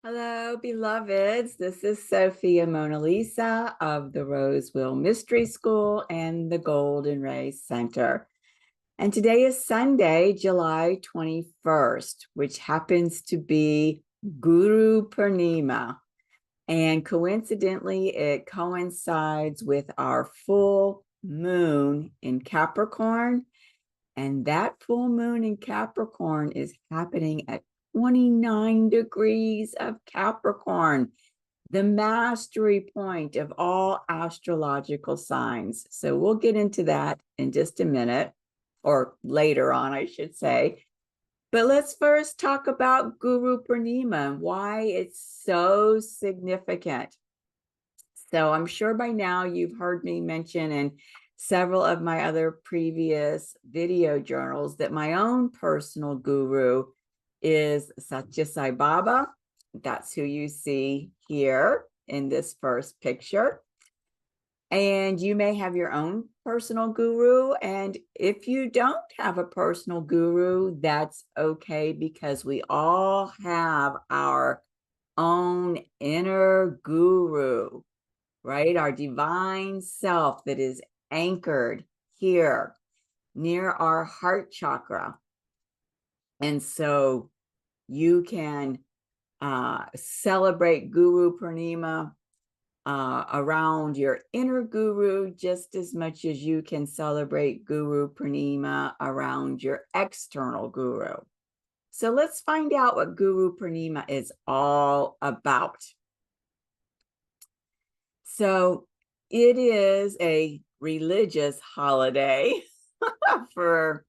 Hello, beloveds. This is Sophia Mona Lisa of the Roseville Mystery School and the Golden Race Center. And today is Sunday, July 21st, which happens to be Guru Purnima. And coincidentally, it coincides with our full moon in Capricorn. And that full moon in Capricorn is happening at 29 degrees of Capricorn, the mastery point of all astrological signs. So we'll get into that in just a minute, or later on, I should say. But let's first talk about Guru Purnima and why it's so significant. So I'm sure by now you've heard me mention in several of my other previous video journals that my own personal guru is Satya Sai Baba. That's who you see here in this first picture. And you may have your own personal guru. And if you don't have a personal guru, that's okay, because we all have our own inner guru, right? Our divine self that is anchored here near our heart chakra. And so you can celebrate Guru Purnima around your inner guru just as much as you can celebrate Guru Purnima around your external guru. So let's find out what Guru Purnima is all about. So it is a religious holiday for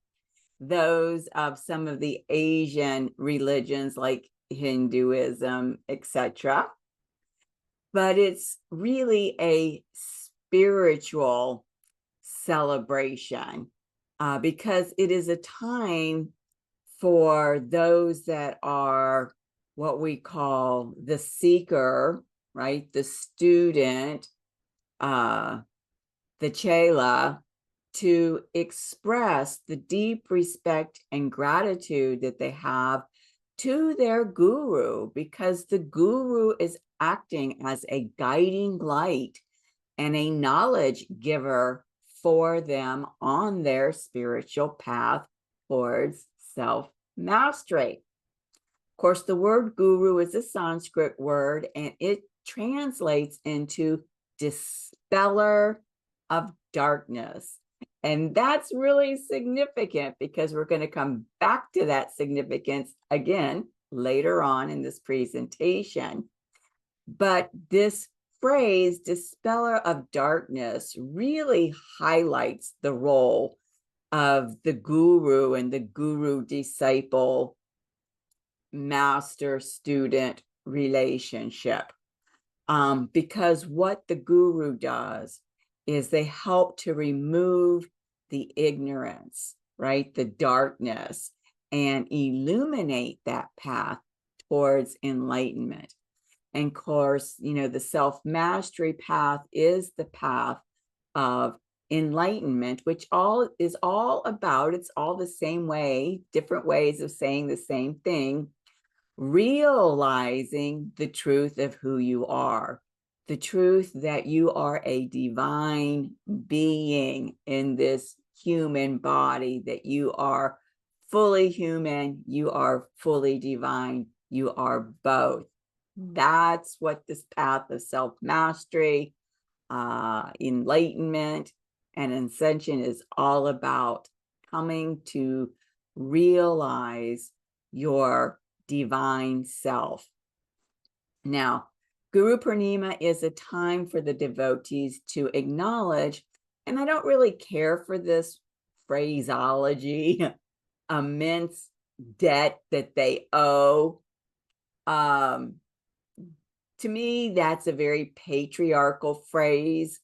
those of some of the Asian religions like Hinduism, etc. But it's really a spiritual celebration because it is a time for those that are what we call the seeker, right? The student, the Chela, to express the deep respect and gratitude that they have to their guru, because the guru is acting as a guiding light and a knowledge giver for them on their spiritual path towards self-mastery. Of course, the word guru is a Sanskrit word, and it translates into dispeller of darkness. And that's really significant because we're going to come back to that significance again later on in this presentation. But this phrase, dispeller of darkness, really highlights the role of the guru and the guru-disciple master-student relationship. Because what the guru does is they help to remove the ignorance, right? The darkness, and illuminate that path towards enlightenment. And of course, the self-mastery path is the path of enlightenment, which is all about, it's all the same way, different ways of saying the same thing, realizing the truth of who you are, the truth that you are a divine being in this human body, that you are fully human, you are fully divine, you are both. That's what this path of self-mastery, enlightenment, and ascension is all about, coming to realize your divine self. Now, Guru Purnima is a time for the devotees to acknowledge, and I don't really care for this phraseology, immense debt that they owe. To me, that's a very patriarchal phrase.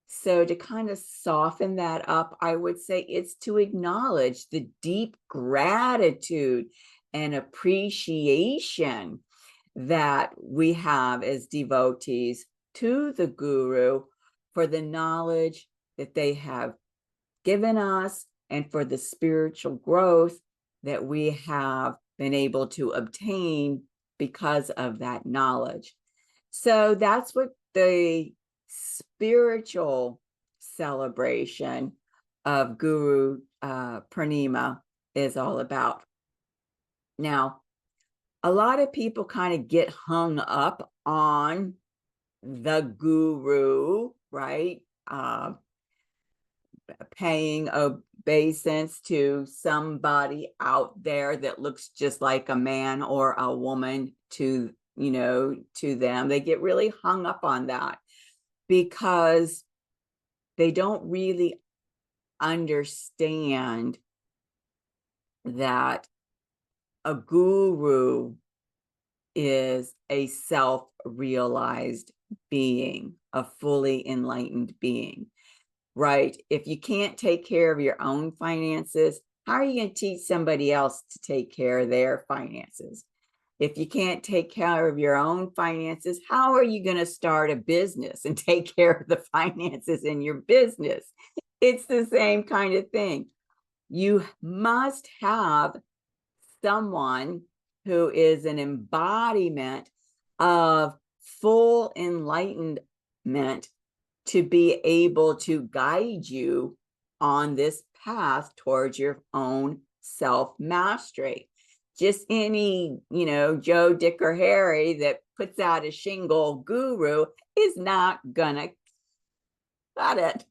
So to kind of soften that up, I would say it's to acknowledge the deep gratitude and appreciation that we have as devotees to the guru for the knowledge that they have given us and for the spiritual growth that we have been able to obtain because of that knowledge. So that's what the spiritual celebration of Guru Purnima is all about. Now, a lot of people kind of get hung up on the guru, right? Paying obeisance to somebody out there that looks just like a man or a woman to, to them. They get really hung up on that because they don't really understand that a guru is a self-realized being, a fully enlightened being, right? If you can't take care of your own finances, how are you going to teach somebody else to take care of their finances? If you can't take care of your own finances, how are you going to start a business and take care of the finances in your business? It's the same kind of thing. You must have someone who is an embodiment of full enlightenment to be able to guide you on this path towards your own self-mastery. Just any, Joe, Dick, or Harry that puts out a shingle guru is not gonna cut it.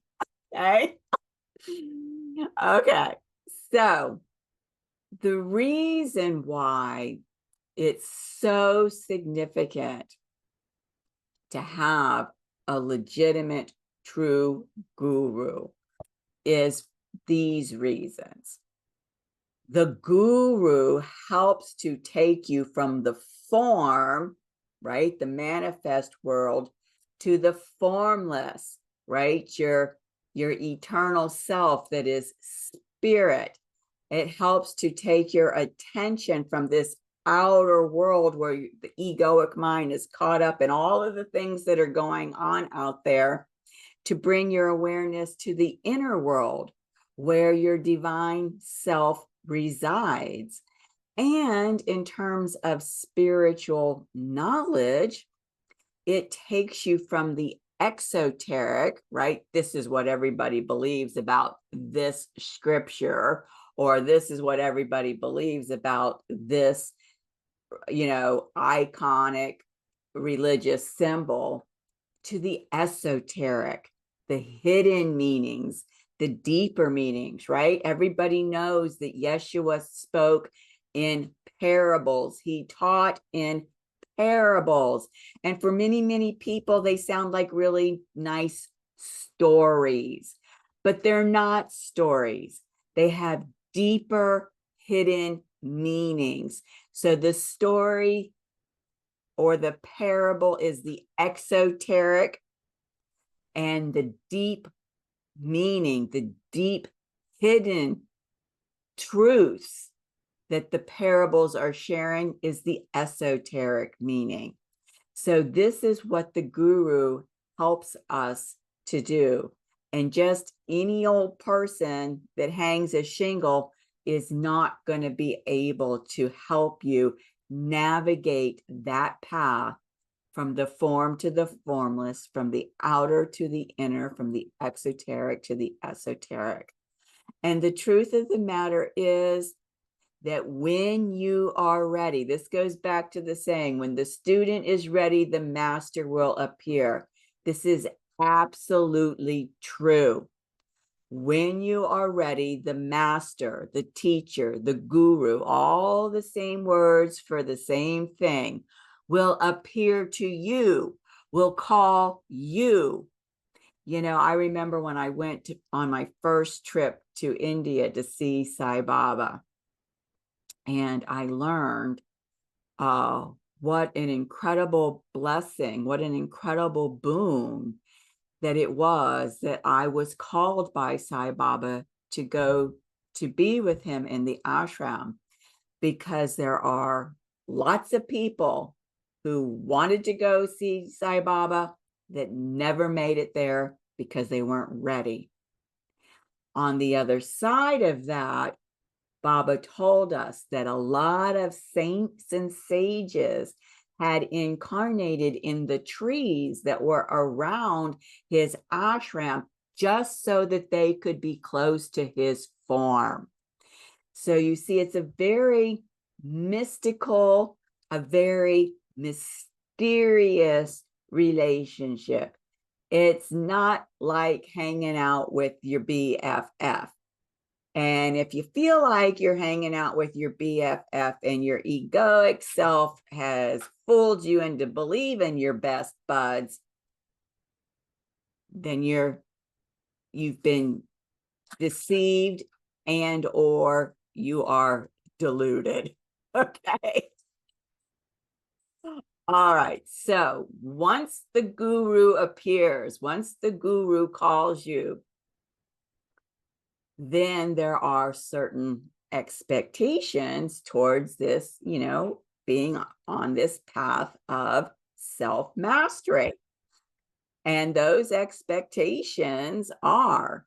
Okay. Okay. So the reason why it's so significant to have a legitimate, true guru is these reasons. The guru helps to take you from the form, right, the manifest world, to the formless, right, your eternal self that is spirit. It helps to take your attention from this outer world where the egoic mind is caught up in all of the things that are going on out there, to bring your awareness to the inner world where your divine self resides. And in terms of spiritual knowledge, it takes you from the exoteric, right? This is what everybody believes about this scripture, or this is what everybody believes about this, iconic religious symbol, to the esoteric, the hidden meanings, the deeper meanings, right? Everybody knows that Yeshua spoke in parables. He taught in parables. And for many, many people, they sound like really nice stories, but they're not stories. They have deeper hidden meanings. So the story or the parable is the exoteric, and the deep meaning, the deep hidden truths that the parables are sharing is the esoteric meaning. So this is what the guru helps us to do. And just any old person that hangs a shingle is not going to be able to help you navigate that path from the form to the formless, from the outer to the inner, from the exoteric to the esoteric. And the truth of the matter is that when you are ready, this goes back to the saying, when the student is ready, the master will appear. This is absolutely true. When you are ready, the master, the teacher, the guru, all the same words for the same thing, will appear to you, will call you. I remember when I went on my first trip to India to see Sai Baba, and I learned what an incredible blessing, what an incredible boon that it was that I was called by Sai Baba to go to be with him in the ashram, because there are lots of people who wanted to go see Sai Baba that never made it there because they weren't ready. On the other side of that, Baba told us that a lot of saints and sages had incarnated in the trees that were around his ashram just so that they could be close to his form. So you see, it's a very mystical, a very mysterious relationship. It's not like hanging out with your BFF. And if you feel like you're hanging out with your BFF and your egoic self has fooled you into believing you're best buds, then you've been deceived and or you are deluded. Okay. All right. So once the guru appears, once the guru calls you, then there are certain expectations towards this, being on this path of self-mastery. And those expectations are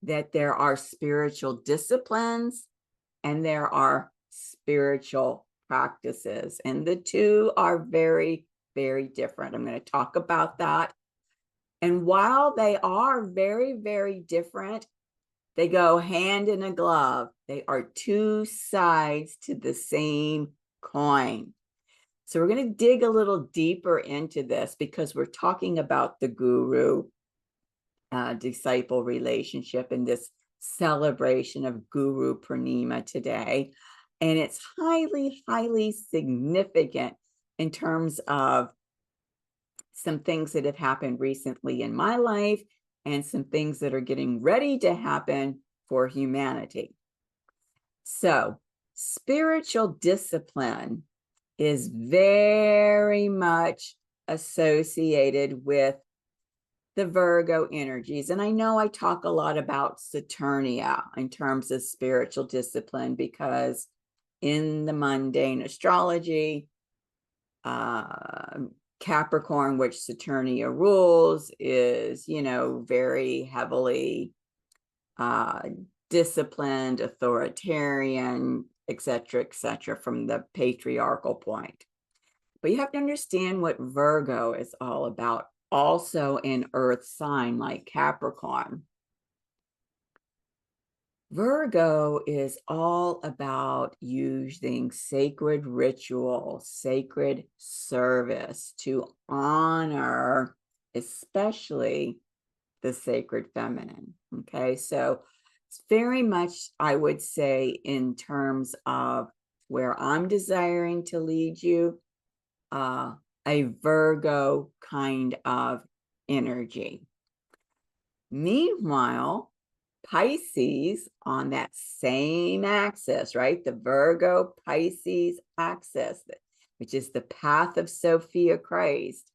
that there are spiritual disciplines and there are spiritual practices. And the two are very, very different. I'm going to talk about that. And while they are very, very different, they go hand in a glove. They are two sides to the same coin. So we're going to dig a little deeper into this because we're talking about the guru disciple relationship and this celebration of Guru Purnima today. And it's highly, highly significant in terms of some things that have happened recently in my life and some things that are getting ready to happen for humanity. So, spiritual discipline is very much associated with the Virgo energies. And I know I talk a lot about Saturnia in terms of spiritual discipline because in the mundane astrology, Capricorn, which Saturnia rules, is, very heavily disciplined, authoritarian, etc., from the patriarchal point. But you have to understand what Virgo is all about, also an earth sign like Capricorn. Virgo is all about using sacred ritual, sacred service to honor, especially the sacred feminine. Okay, so it's very much, I would say, in terms of where I'm desiring to lead you, a Virgo kind of energy. Meanwhile, Pisces on that same axis, right? The Virgo-Pisces axis, which is the path of Sophia-Christ,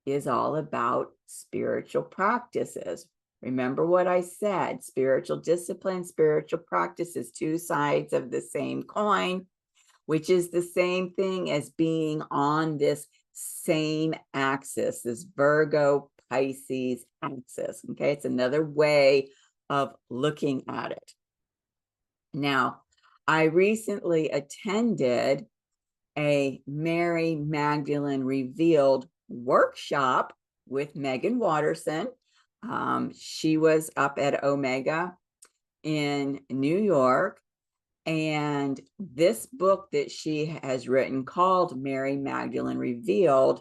is all about spiritual practices. Remember what I said, spiritual discipline, spiritual practices, two sides of the same coin, which is the same thing as being on this same axis, this Virgo-Pisces axis. Okay, it's another way of looking at it. Now, I recently attended a Mary Magdalene Revealed workshop with Megan Watterson. She was up at Omega in New York. And this book that she has written called Mary Magdalene Revealed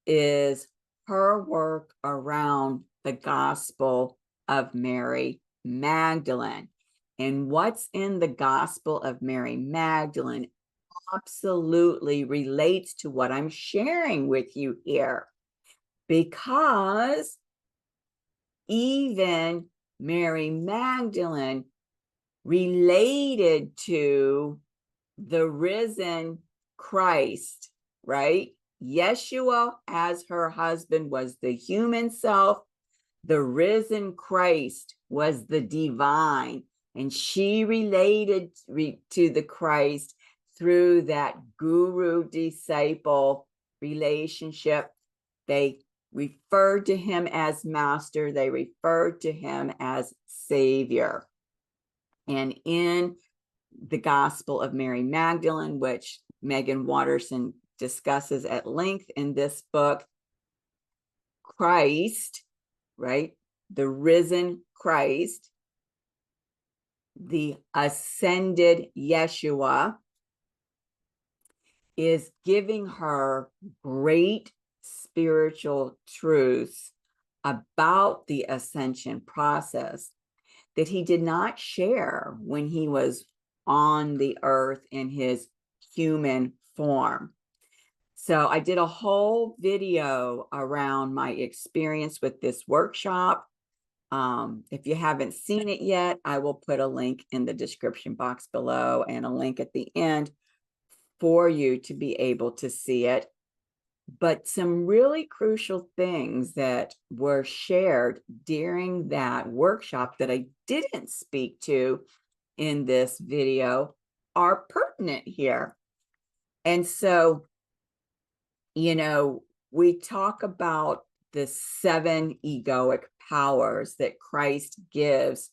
is her work around the Gospel of Mary Magdalene. And what's in the Gospel of Mary Magdalene absolutely relates to what I'm sharing with you here. Because even Mary Magdalene related to the risen Christ, right? Yeshua, as her husband, was the human self. The risen Christ was the divine. And she related to the Christ through that guru-disciple relationship. They referred to him as master. They referred to him as savior. And in the Gospel of Mary Magdalene, which Megan Watterson discusses at length in this book. Christ, right? The risen Christ, the ascended Yeshua, is giving her great spiritual truths about the ascension process that he did not share when he was on the earth in his human form. So I did a whole video around my experience with this workshop. If you haven't seen it yet, I will put a link in the description box below and a link at the end for you to be able to see it. But some really crucial things that were shared during that workshop that I didn't speak to in this video are pertinent here. And so, we talk about the 7 egoic powers that Christ gives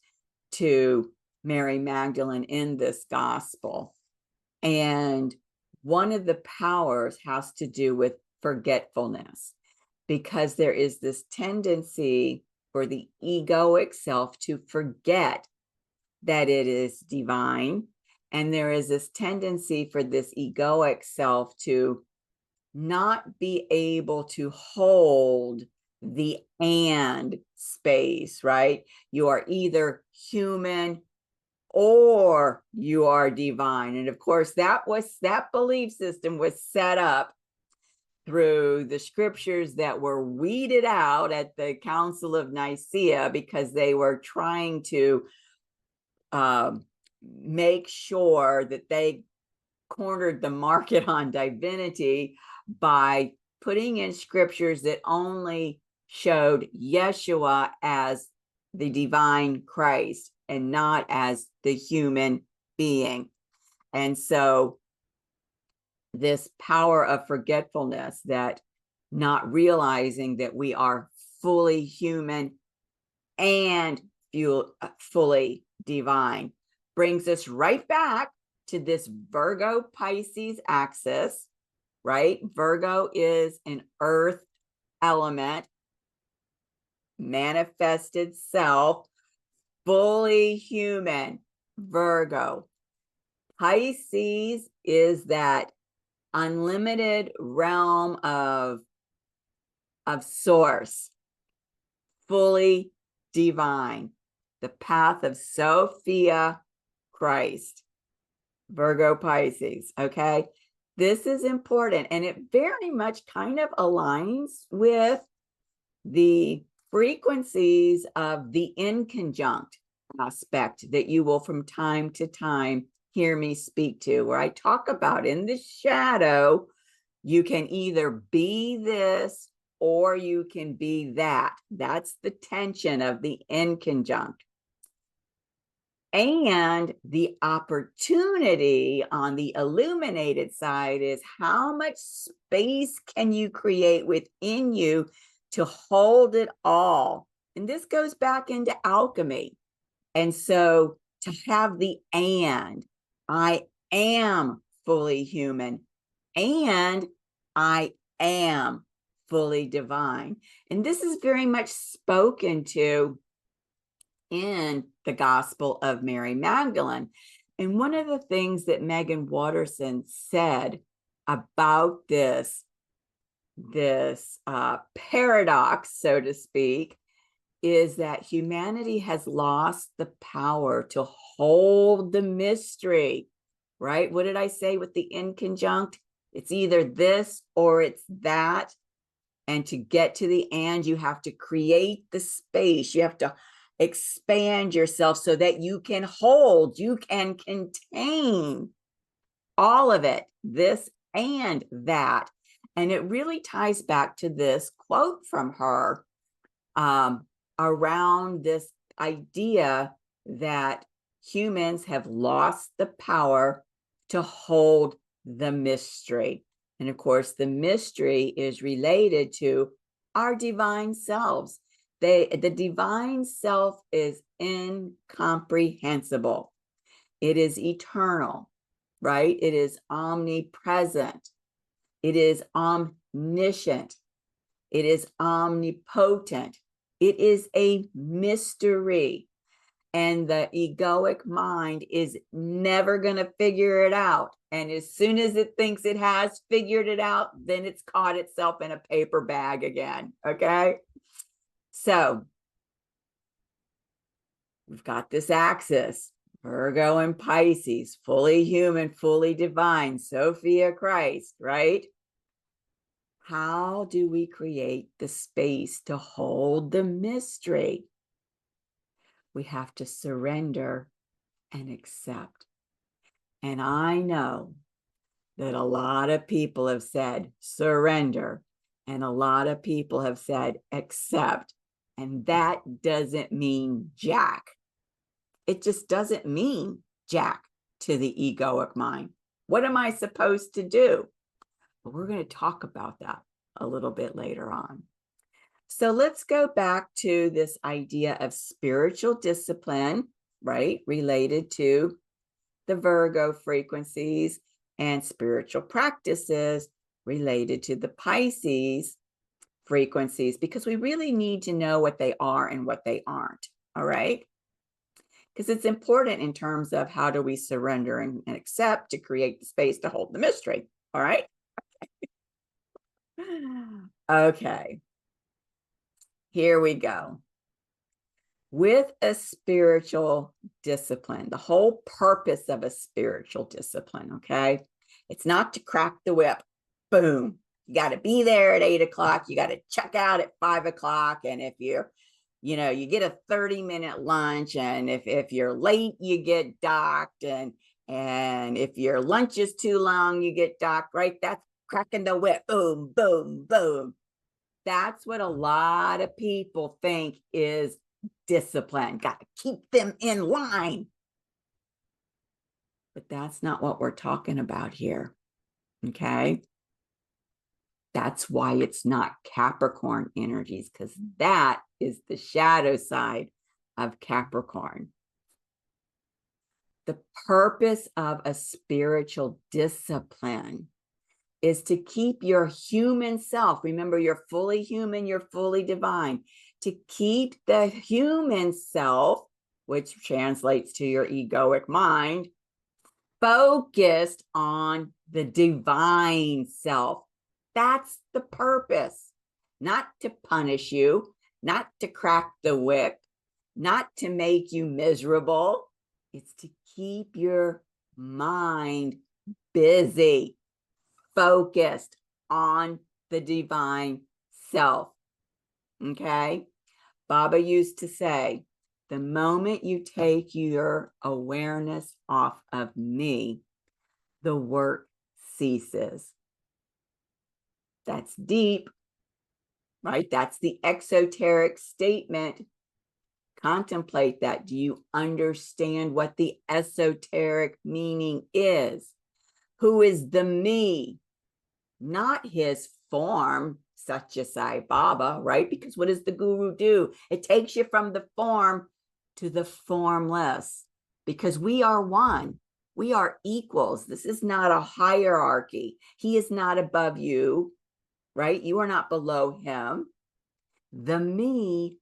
to Mary Magdalene in this gospel. And one of the powers has to do with forgetfulness, because there is this tendency for the egoic self to forget that it is divine. And there is this tendency for this egoic self to not be able to hold the and space, right? You are either human or you are divine. And of course, that belief system was set up through the scriptures that were weeded out at the Council of Nicaea, because they were trying to make sure that they cornered the market on divinity by putting in scriptures that only showed Yeshua as the divine Christ and not as the human being. And so this power of forgetfulness, that not realizing that we are fully human and fully divine, brings us right back to this Virgo-Pisces axis, right? Virgo is an earth element, manifested self, fully human, Virgo. Pisces is that unlimited realm of source, fully divine, the path of Sophia-Christ, Virgo-Pisces, okay? This is important, and it very much kind of aligns with the frequencies of the inconjunct aspect that you will from time to time hear me speak to, where I talk about in the shadow, you can either be this or you can be that. That's the tension of the inconjunct. And the opportunity on the illuminated side is how much space can you create within you to hold it all. And this goes back into alchemy. And so to have the and, I am fully human and I am fully divine. And this is very much spoken to in the Gospel of Mary Magdalene. And one of the things that Megan Watterson said about this paradox, so to speak, is that humanity has lost the power to hold the mystery, right? What did I say with the inconjunct? It's either this or it's that. And to get to the and, you have to create the space. You have to expand yourself so that you can hold, you can contain all of it, this and that. And it really ties back to this quote from her around this idea that humans have lost the power to hold the mystery. And of course, the mystery is related to our divine selves. The divine self is incomprehensible. It is eternal, right? It is omnipresent. It is omniscient. It is omnipotent. It is a mystery. And the egoic mind is never going to figure it out. And as soon as it thinks it has figured it out, then it's caught itself in a paper bag again. Okay. So we've got this axis, Virgo and Pisces, fully human, fully divine, Sophia-Christ, right? How do we create the space to hold the mystery? We have to surrender and accept. And I know that a lot of people have said surrender, and a lot of people have said accept. And that doesn't mean jack. It just doesn't mean jack to the egoic mind. What am I supposed to do? But we're going to talk about that a little bit later on. So let's go back to this idea of spiritual discipline, right? Related to the Virgo frequencies, and spiritual practices related to the Pisces frequencies, because we really need to know what they are and what they aren't. All right. Because it's important in terms of how do we surrender and accept to create the space to hold the mystery. All right. Okay. Here we go. With a spiritual discipline, the whole purpose of a spiritual discipline, okay? It's not to crack the whip. Boom. You got to be there at 8 o'clock. You got to check out at 5 o'clock. And if you're, you get a 30-minute lunch. And if you're late, you get docked. And if your lunch is too long, you get docked, right? That's cracking the whip. Boom, boom, boom. That's what a lot of people think is discipline. Got to keep them in line. But that's not what we're talking about here. Okay. That's why it's not Capricorn energies, because that is the shadow side of Capricorn. The purpose of a spiritual discipline is to keep your human self. Remember, you're fully human, you're fully divine. To keep the human self, which translates to your egoic mind, focused on the divine self. That's the purpose. Not to punish you, not to crack the whip, not to make you miserable. It's to keep your mind busy, focused on the divine self. Okay? Baba used to say, the moment you take your awareness off of me, the work ceases. That's deep, right? That's the exoteric statement. Contemplate that. Do you understand what the esoteric meaning is? Who is the me? Not his form, Satya Sai Baba, right? Because what does the guru do? It takes you from the form to the formless, because we are one. We are equals. This is not a hierarchy. He is not above you, right? You are not below him. The me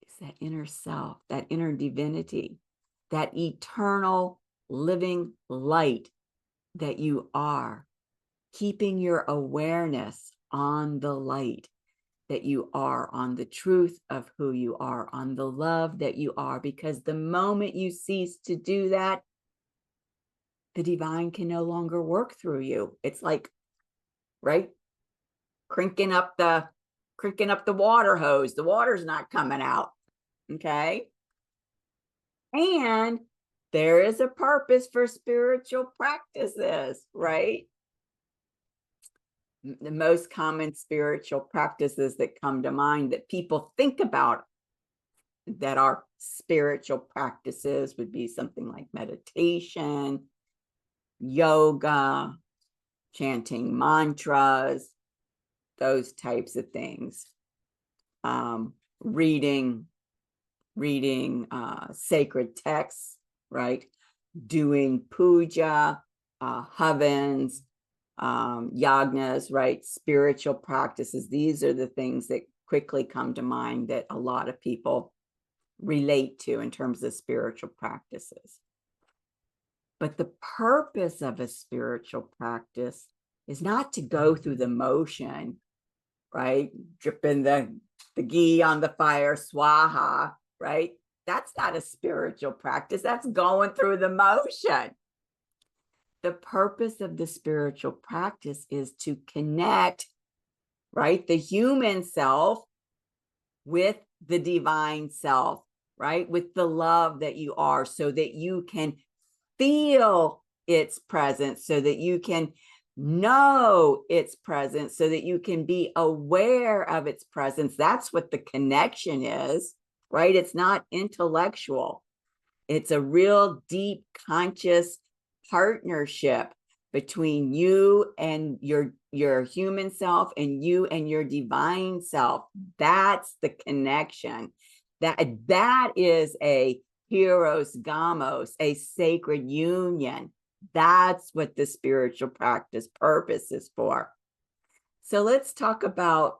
is that inner self, that inner divinity, that eternal living light that you are. Keeping your awareness on the light that you are, on the truth of who you are, on the love that you are, because the moment you cease to do that, the divine can no longer work through you. It's like, right? Cranking up the water hose. The water's not coming out. Okay. And there is a purpose for spiritual practices, right? The most common spiritual practices that come to mind that people think about that are spiritual practices would be something like meditation, yoga, chanting mantras, those types of things. Reading sacred texts, right? doing puja, havans, yagnas, right? Spiritual practices. These are the things that quickly come to mind that a lot of people relate to in terms of spiritual practices. But the purpose of a spiritual practice is not to go through the motion, right? Dripping the ghee on the fire, swaha, right? That's not a spiritual practice. That's going through the motion. The purpose of the spiritual practice is to connect, right, the human self with the divine self, right, with the love that you are, so that you can feel its presence, so that you can know its presence, so that you can be aware of its presence. That's what the connection is, right? It's not intellectual. It's a real deep conscious partnership between you and your human self, and you and your divine self. That's the connection. That is a hieros gamos, a sacred union. That's what the spiritual practice purpose is for. So let's talk about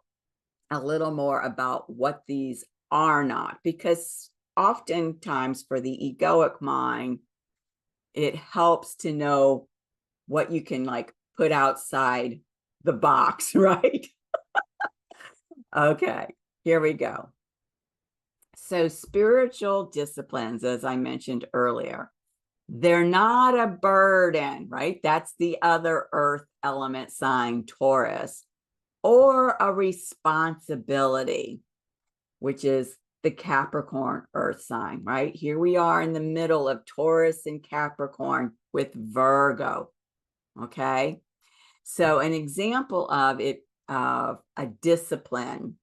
a little more about what these are not, because oftentimes for the egoic mind, it helps to know what you can like put outside the box, right? Okay, here we go. So spiritual disciplines, as I mentioned earlier, they're not a burden, right? That's the other earth element sign, Taurus, or a responsibility, which is the Capricorn earth sign, right? Here we are in the middle of Taurus and Capricorn with Virgo, okay? So an example of it, of a discipline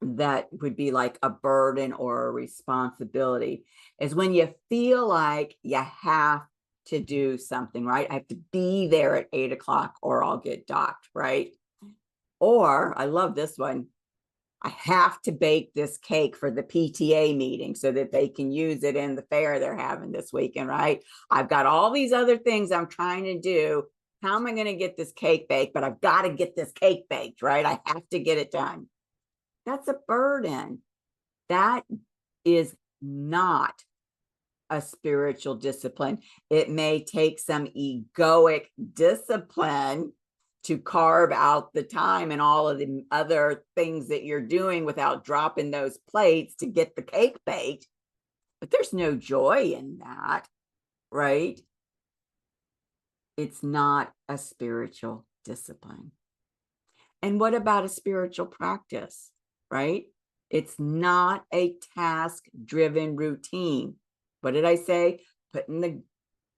that would be like a burden or a responsibility, is when you feel like you have to do something, right? I have to be there at 8 o'clock or I'll get docked, right? Or I love this one. I have to bake this cake for the PTA meeting so that they can use it in the fair they're having this weekend, right? I've got all these other things I'm trying to do. How am I going to get this cake baked? But I've got to get this cake baked, right? I have to get it done. That's a burden. That is not a spiritual discipline. It may take some egoic discipline to carve out the time and all of the other things that you're doing without dropping those plates to get the cake baked. But there's no joy in that, right? It's not a spiritual discipline. And what about a spiritual practice, right? It's not a task-driven routine. What did I say? Putting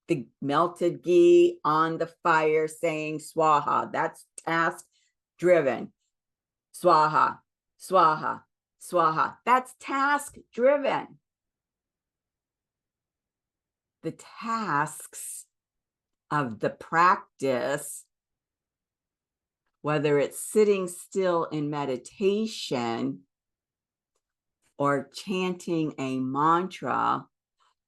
the melted ghee on the fire, saying swaha. That's task-driven. Swaha, swaha, swaha. That's task-driven. The tasks of the practice, whether it's sitting still in meditation or chanting a mantra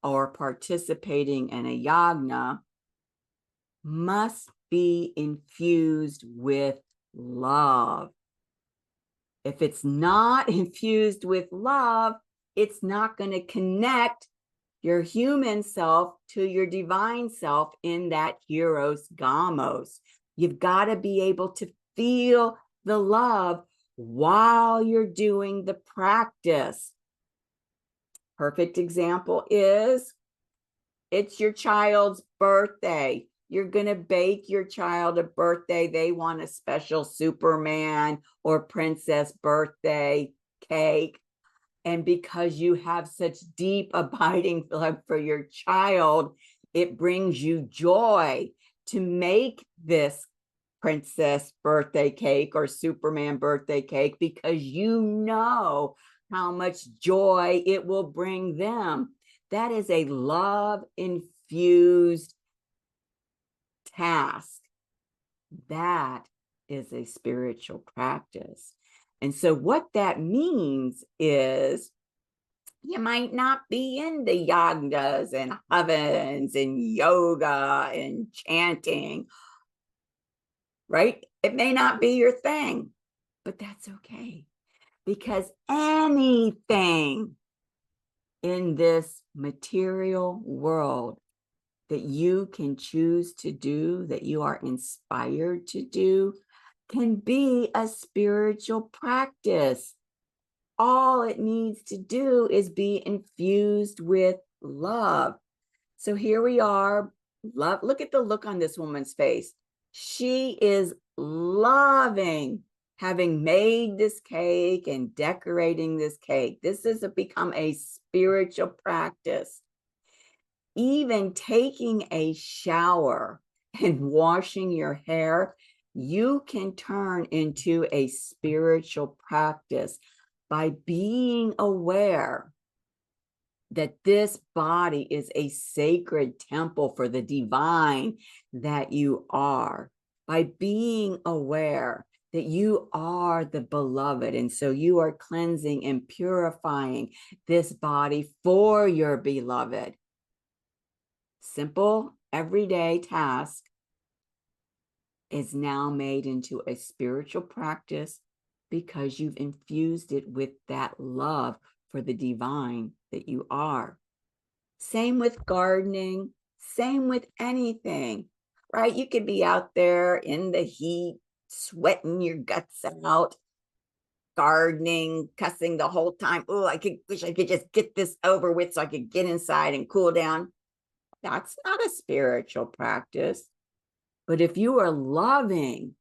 or participating in a yagna, must be infused with love. If it's not infused with love, it's not going to connect your human self to your divine self in that hieros gamos. You've got to be able to feel the love while you're doing the practice. Perfect example is, it's your child's birthday. You're going to bake your child a birthday. They want a special Superman or princess birthday cake. And because you have such deep abiding love for your child, it brings you joy to make this princess birthday cake or Superman birthday cake, because you know how much joy it will bring them. That is a love-infused task. That is a spiritual practice. And so what that means is You might not be into yagas and havans and yoga and chanting, right? It may not be your thing, but that's okay, because anything in this material world that you can choose to do, that you are inspired to do, can be a spiritual practice. All it needs to do is be infused with love. So here we are. Love. Look at the look on this woman's face. She is loving having made this cake and decorating this cake. This has become a spiritual practice. Even taking a shower and washing your hair, you can turn into a spiritual practice by being aware that this body is a sacred temple for the divine that you are, by being aware that you are the beloved. And so you are cleansing and purifying this body for your beloved. Simple, everyday task is now made into a spiritual practice because you've infused it with that love for the divine that you are. Same with gardening, same with anything, right? You could be out there in the heat, sweating your guts out, gardening, cussing the whole time. Oh, wish I could just get this over with so I could get inside and cool down. That's not a spiritual practice. But if you are loving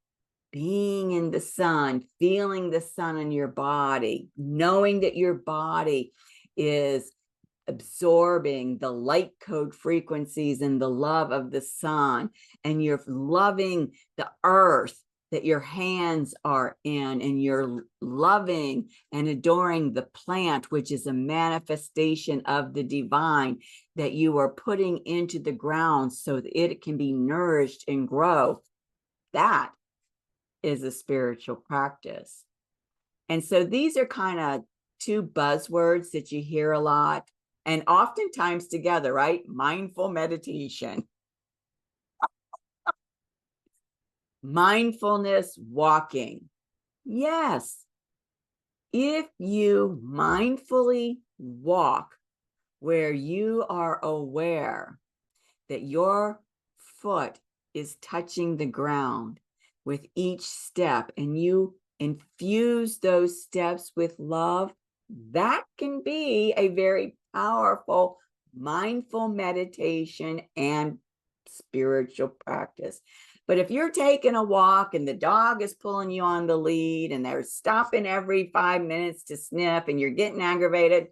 being in the sun, feeling the sun in your body, knowing that your body is absorbing the light code frequencies and the love of the sun, and you're loving the earth that your hands are in, and you're loving and adoring the plant, which is a manifestation of the divine that you are putting into the ground so that it can be nourished and grow. That is a spiritual practice. And so these are kind of two buzzwords that you hear a lot, and oftentimes together, right? Mindful meditation. Mindfulness walking. Yes. If you mindfully walk where you are aware that your foot is touching the ground with each step, and you infuse those steps with love, that can be a very powerful mindful meditation and spiritual practice. But if you're taking a walk and the dog is pulling you on the lead and they're stopping every 5 minutes to sniff and you're getting aggravated,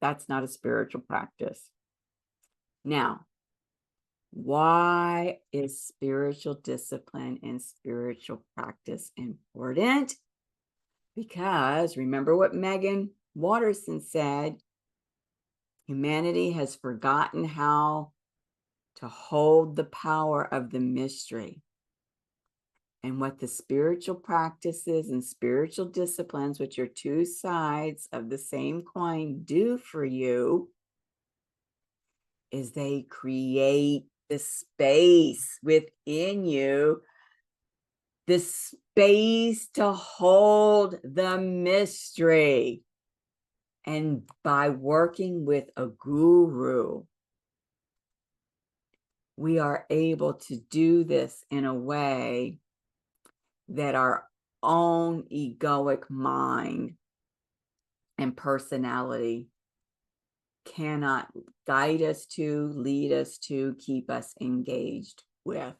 that's not a spiritual practice. Now, why is spiritual discipline and spiritual practice important? Because remember what Megan Watterson said, humanity has forgotten how to hold the power of the mystery. And what the spiritual practices and spiritual disciplines, which are two sides of the same coin, do for you is they create the space within you, the space to hold the mystery. And by working with a guru, we are able to do this in a way that our own egoic mind and personality cannot guide us to, lead us to, keep us engaged with.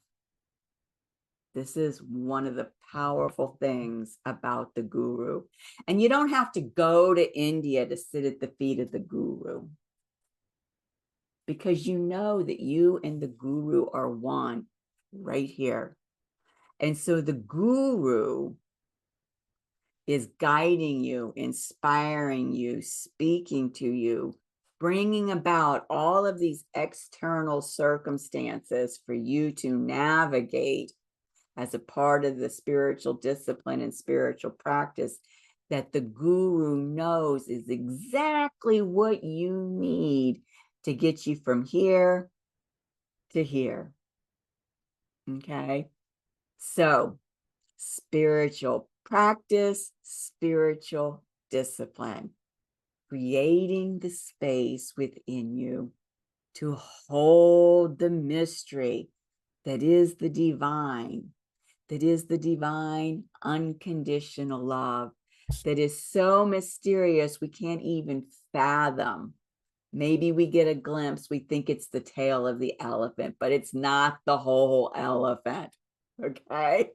This is one of the powerful things about the guru. And you don't have to go to India to sit at the feet of the guru, because you know that you and the guru are one right here. And so the guru is guiding you, inspiring you, speaking to you, bringing about all of these external circumstances for you to navigate as a part of the spiritual discipline and spiritual practice that the guru knows is exactly what you need to get you from here to here. Okay. So, spiritual practice, spiritual discipline, creating the space within you to hold the mystery that is the divine, unconditional love that is so mysterious we can't even fathom. Maybe we get a glimpse, we think it's the tail of the elephant, but it's not the whole elephant. Okay.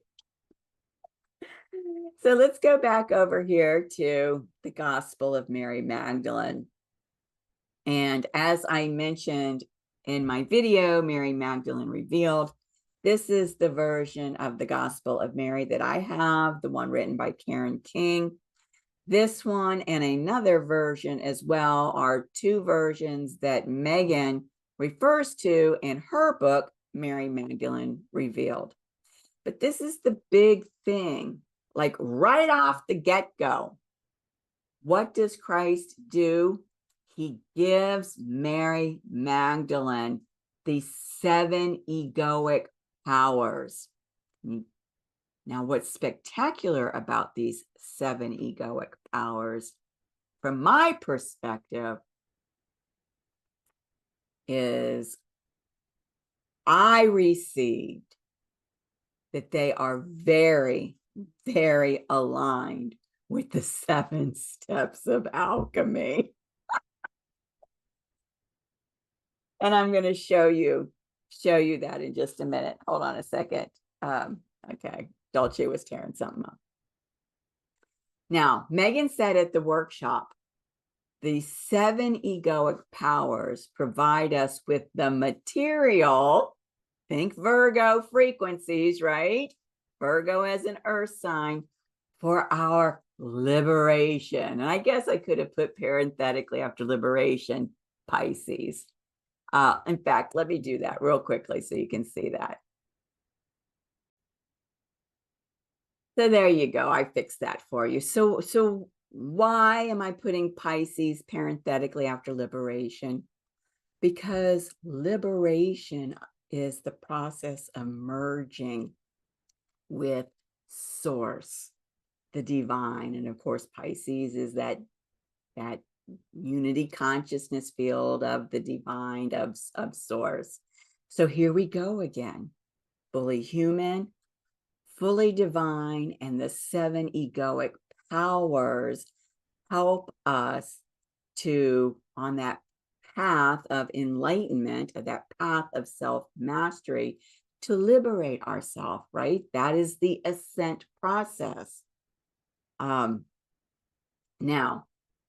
So let's go back over here to the Gospel of Mary Magdalene. And as I mentioned in my video, Mary Magdalene Revealed, this is the version of the Gospel of Mary that I have, the one written by Karen King. This one and another version as well are two versions that Megan refers to in her book, Mary Magdalene Revealed. But this is the big thing, like right off the get-go. What does Christ do? He gives Mary Magdalene the 7 egoic powers. Now, what's spectacular about these 7 egoic powers, from my perspective, is I received that they are very, very aligned with the 7 steps of alchemy. And I'm going to show you that in just a minute. Hold on a second. Okay, Dolce was tearing something up. Now, Megan said at the workshop, the 7 egoic powers provide us with the material, think Virgo frequencies, right? Virgo as an earth sign, for our liberation. And I guess I could have put parenthetically after liberation, Pisces. In fact, let me do that real quickly so you can see that. So there you go. I fixed that for you. So why am I putting Pisces parenthetically after liberation? Because liberation is the process of merging with source, the divine. And of course, Pisces is that unity consciousness field of the divine, of source. So here we go again, fully human, fully divine, and the 7 egoic powers help us to, on that path of enlightenment, that path of self-mastery, to liberate ourselves, right? That is the ascent process. Now,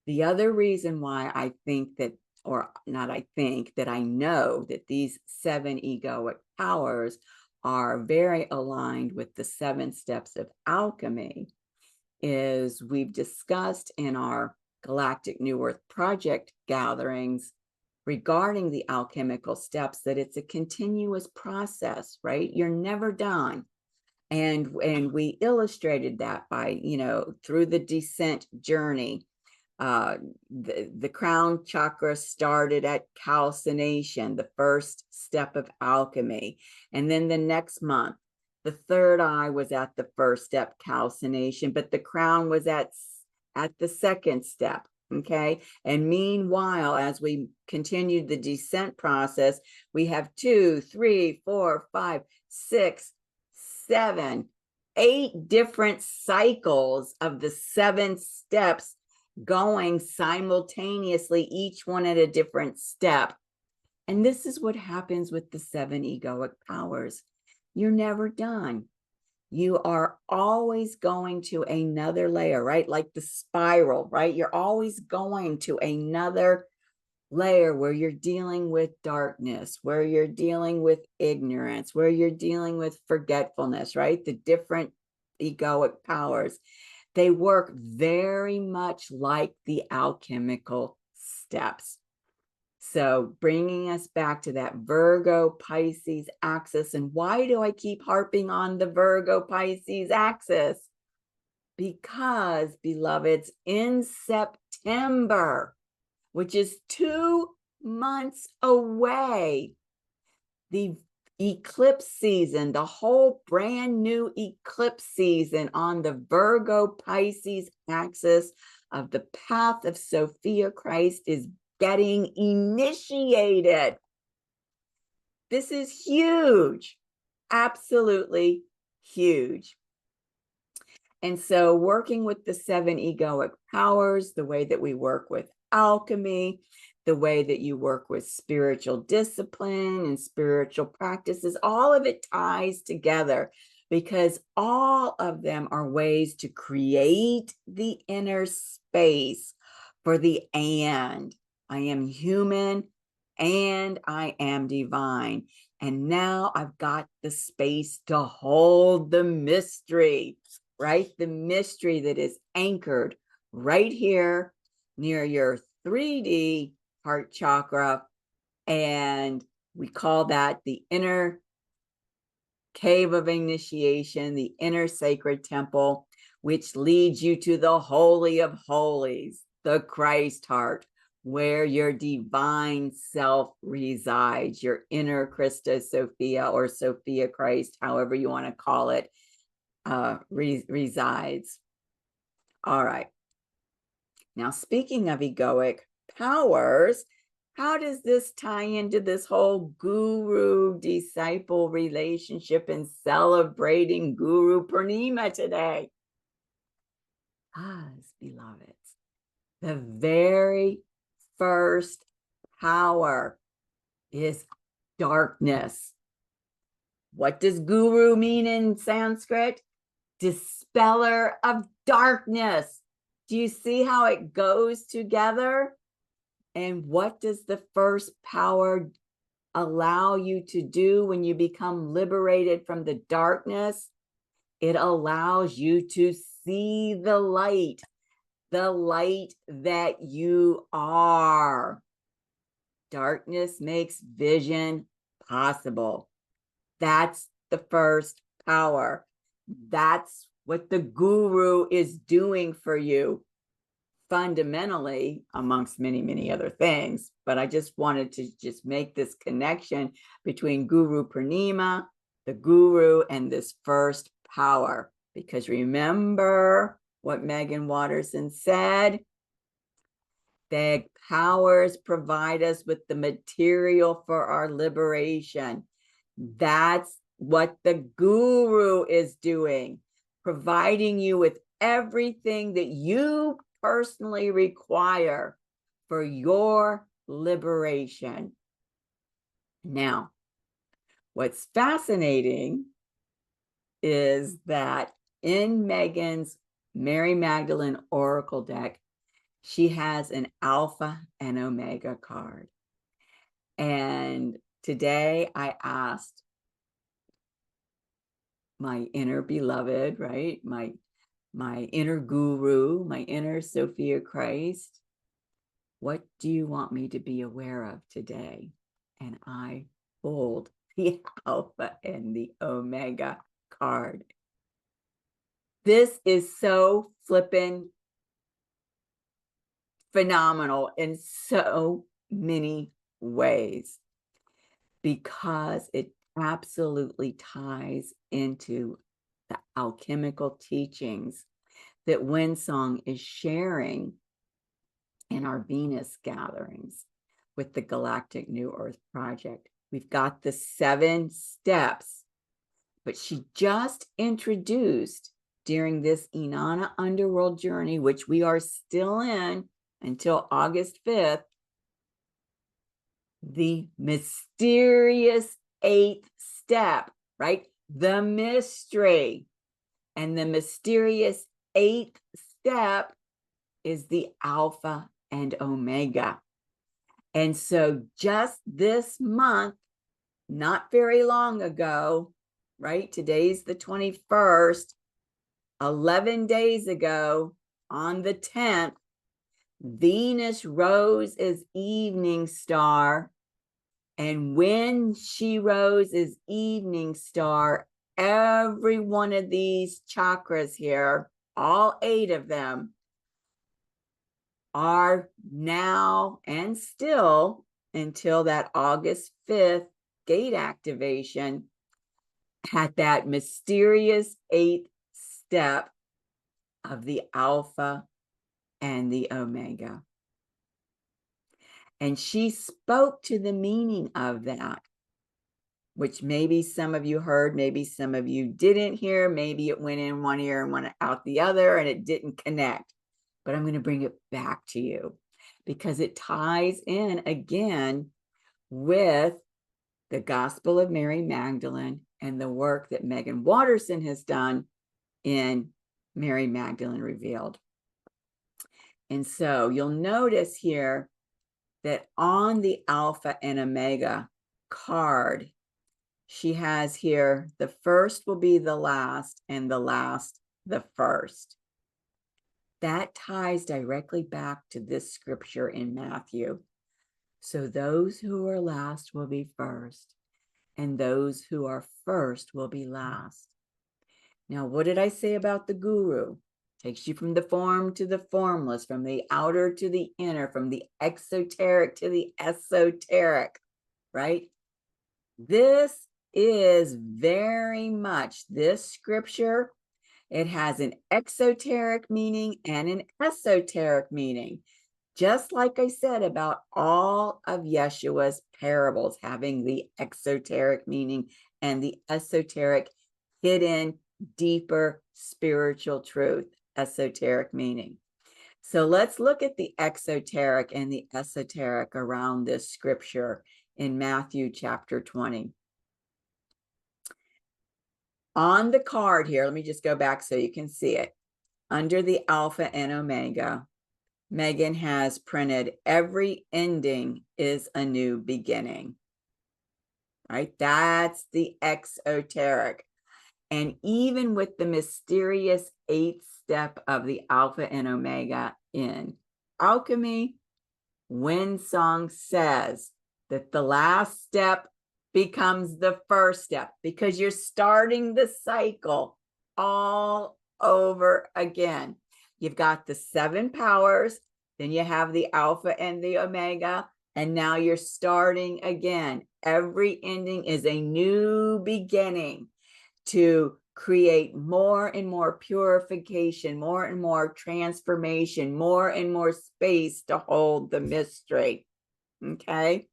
the other reason why I think that, or not I think, that I know that these 7 egoic powers are very aligned with the 7 steps of alchemy is we've discussed in our Galactic New Earth Project gatherings regarding the alchemical steps that it's a continuous process, right? You're never done. And we illustrated that by, through the descent journey. The crown chakra started at calcination, the first step of alchemy. And then the next month, the third eye was at the first step, calcination, but the crown was at the second step. Okay. And meanwhile, as we continued the descent process, we have 2, 3, 4, 5, 6, 7, 8 different cycles of the 7 steps going simultaneously, each one at a different step. And this is what happens with the 7 egoic powers. You're never done. You are always going to another layer, right? Like the spiral, right? You're always going to another layer where you're dealing with darkness, where you're dealing with ignorance, where you're dealing with forgetfulness, right? The different egoic powers. They work very much like the alchemical steps. So bringing us back to that Virgo-Pisces axis. And why do I keep harping on the Virgo-Pisces axis? because, beloveds, in September, which is 2 months away, the eclipse season, the whole brand new eclipse season on the Virgo-Pisces axis of the Path of Sophia-Christ is getting initiated. This is huge, absolutely huge. And so working with the 7 egoic powers, the way that we work with alchemy, the way that you work with spiritual discipline and spiritual practices, all of it ties together because all of them are ways to create the inner space for the and. I am human and I am divine. And now I've got the space to hold the mystery, right? The mystery that is anchored right here near your 3D heart chakra. And we call that the inner cave of initiation, the inner sacred temple, which leads you to the Holy of Holies, the Christ heart, where your divine self resides, your inner Christus Sophia or Sophia Christ, however you want to call it, resides. All right. Now, speaking of egoic powers, how does this tie into this whole guru-disciple relationship and celebrating Guru Purnima today? Because, beloveds, the very first power is darkness. What does guru mean in Sanskrit? Dispeller of darkness. Do you see how it goes together? And what does the first power allow you to do when you become liberated from the darkness? It allows you to see the light that you are. Darkness makes vision possible. That's the first power. That's what the guru is doing for you fundamentally, amongst many, many other things. But I just wanted to just make this connection between Guru Purnima, the guru, and this first power. Because remember what Megan Watterson said? The powers provide us with the material for our liberation. That's what the guru is doing, providing you with everything that you personally require for your liberation. Now, what's fascinating is that in Megan's Mary Magdalene Oracle deck, she has an Alpha and Omega card. And today I asked my inner beloved, right? My inner guru, my inner Sophia Christ, what do you want me to be aware of today? And I pulled the Alpha and the Omega card. This is so flippin' phenomenal in so many ways because it absolutely ties into the alchemical teachings that Winsong is sharing in our Venus gatherings with the Galactic New Earth Project. We've got the 7 steps, but she just introduced during this Inanna Underworld journey, which we are still in until August 5th, the mysterious 8th step, right? The mystery. And the mysterious 8th step is the Alpha and Omega. And so just this month, not very long ago, right? Today's the 21st, 11 days ago on the 10th, Venus rose as evening star. And when she rose as evening star, every one of these chakras here all 8 of them are now and still until that August 5th gate activation at that mysterious 8th step of the Alpha and the Omega. And she spoke to the meaning of that, which maybe some of you heard, maybe some of you didn't hear, maybe it went in one ear and went out the other and it didn't connect. But I'm going to bring it back to you because it ties in again with the Gospel of Mary Magdalene and the work that Megan Watterson has done in Mary Magdalene Revealed. And so you'll notice here that on the Alpha and Omega card, she has here, the first will be the last and the last the first. That ties directly back to this scripture in Matthew. So those who are last will be first, and those who are first will be last. Now, what did I say about the guru? Takes you from the form to the formless, from the outer to the inner, from the exoteric to the esoteric, right? This is very much this scripture. It has an exoteric meaning and an esoteric meaning. Just like I said about all of Yeshua's parables having the exoteric meaning and the esoteric hidden, deeper spiritual truth, esoteric meaning. So let's look at the exoteric and the esoteric around this scripture in Matthew chapter 20. On the card here, let me just go back so you can see it. Under the Alpha and Omega, Megan has printed every ending is a new beginning, right? That's the exoteric. And even with the mysterious 8th step of the Alpha and Omega in alchemy, Winsong says that the last step becomes the first step because you're starting the cycle all over again. You've got the 7 powers, then you have the Alpha and the Omega, and now you're starting again. Every ending is a new beginning to create more and more purification, more and more transformation, more and more space to hold the mystery. Okay?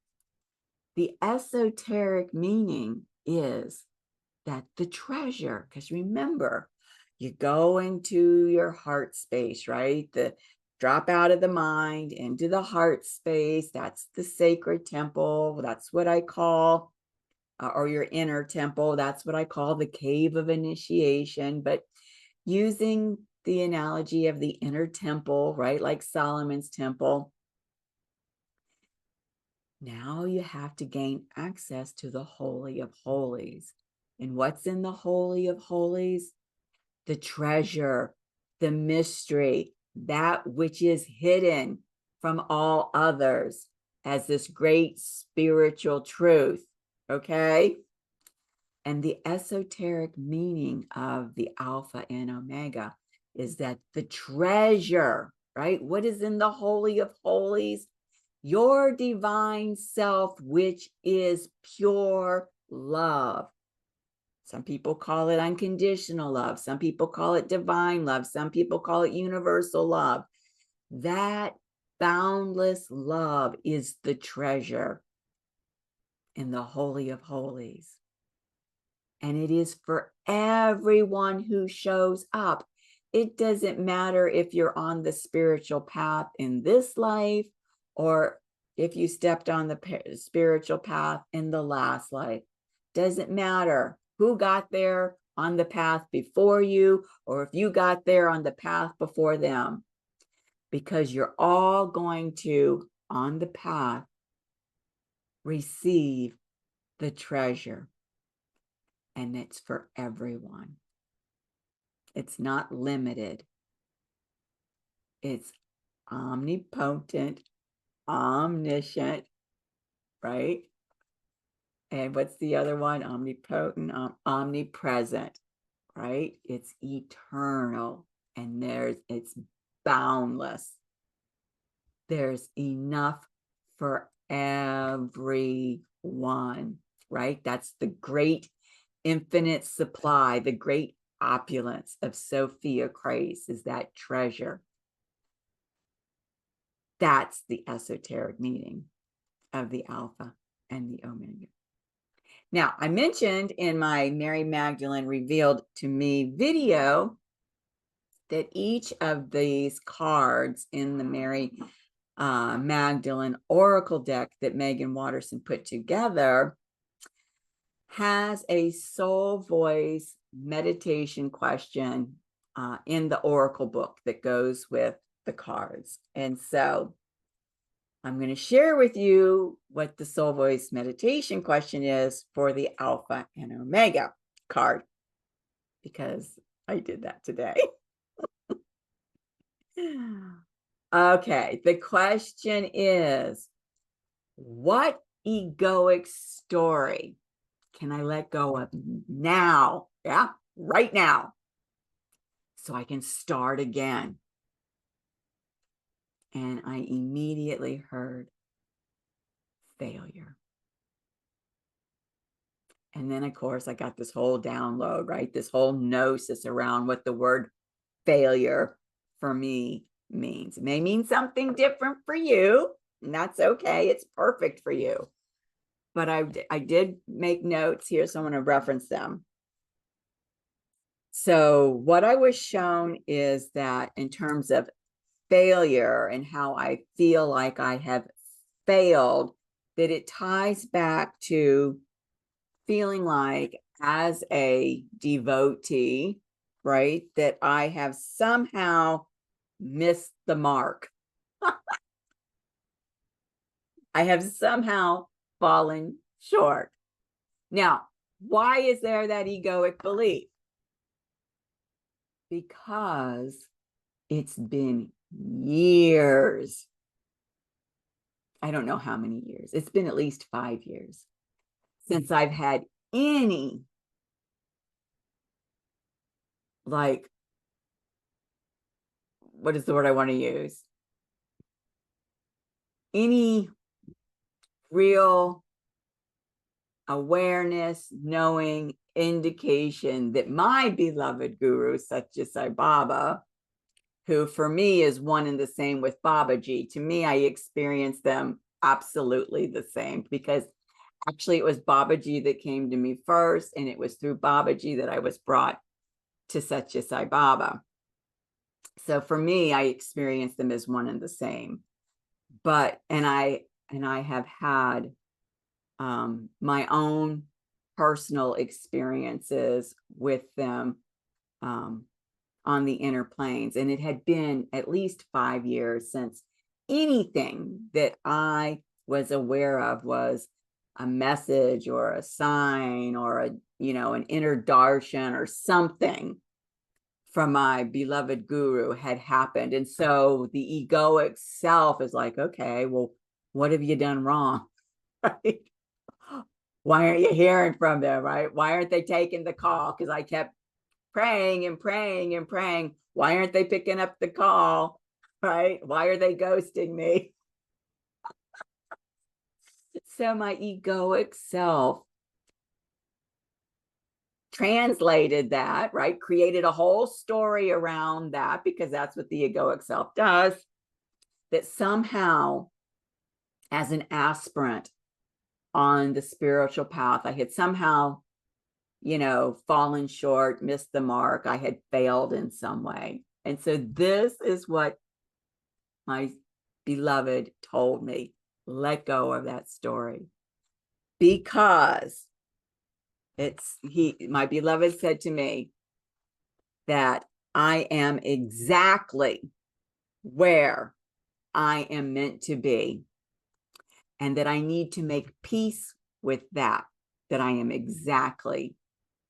The esoteric meaning is that the treasure, because remember, you go into your heart space, right? The drop out of the mind into the heart space. That's the sacred temple. That's what I call, or your inner temple. That's what I call the cave of initiation. But using the analogy of the inner temple, right? Like Solomon's temple. Now you have to gain access to the Holy of Holies. And what's in the Holy of Holies? The treasure, the mystery, that which is hidden from all others as this great spiritual truth, okay? And the esoteric meaning of the Alpha and Omega is that the treasure, right? What is in the Holy of Holies? Your divine self, which is pure love. Some people call it unconditional love. Some people call it divine love. Some people call it universal love. That boundless love is the treasure in the Holy of Holies. And it is for everyone who shows up. It doesn't matter if you're on the spiritual path in this life or if you stepped on the spiritual path in the last life. Doesn't matter who got there on the path before you or if you got there on the path before them, because you're all going to, on the path, receive the treasure. And it's for everyone. It's not limited. It's omnipotent, omniscient, right? And what's the other one? Omnipotent, omnipresent, right? It's eternal and it's boundless. There's enough for everyone, right? That's the great infinite supply, the great opulence of Sophia-Christ is that treasure. That's the esoteric meaning of the Alpha and the Omega. Now, I mentioned in my Mary Magdalene Revealed to Me video that each of these cards in the Mary Magdalene Oracle deck that Megan Watterson put together has a soul voice meditation question in the Oracle book that goes with the cards. And so I'm going to share with you what the soul voice meditation question is for the Alpha and Omega card, because I did that today. Okay, the question is, what egoic story can I let go of now? Yeah, right now, so I can start again. And I immediately heard failure. And then, of course, I got this whole download, right? This whole gnosis around what the word failure for me means. It may mean something different for you, and that's okay. It's perfect for you. But I did make notes here, so I'm going to reference them. So what I was shown is that in terms of failure and how I feel like I have failed, that it ties back to feeling like as a devotee, right, that I have somehow missed the mark. I have somehow fallen short. Now, why is there that egoic belief? Because it's been years. I don't know how many years. It's been at least 5 years since I've had any, like, what is the word I want to use? Any real awareness, knowing, indication that my beloved guru, Satya Sai Baba, who for me is one and the same with Babaji. To me, I experience them absolutely the same, because actually it was Babaji that came to me first, and it was through Babaji that I was brought to Satya Sai Baba. So for me, I experience them as one and the same. But, and I have had my own personal experiences with them on the inner planes. And it had been at least 5 years since anything that I was aware of was a message or a sign or a, you know, an inner darshan or something from my beloved guru had happened. And so the egoic self is like, okay, well, what have you done wrong? Right? Why aren't you hearing from them? Right? Why aren't they taking the call? Because I kept praying and praying and praying. Why aren't they picking up the call? Right? Why are they ghosting me? So my egoic self translated that, right? Created a whole story around that, because that's what the egoic self does. That somehow, as an aspirant on the spiritual path, I had somehow, you know, fallen short, missed the mark. I had failed in some way. And so this is what my beloved told me: let go of that story, because my beloved said to me that I am exactly where I am meant to be, and that I need to make peace with that I am exactly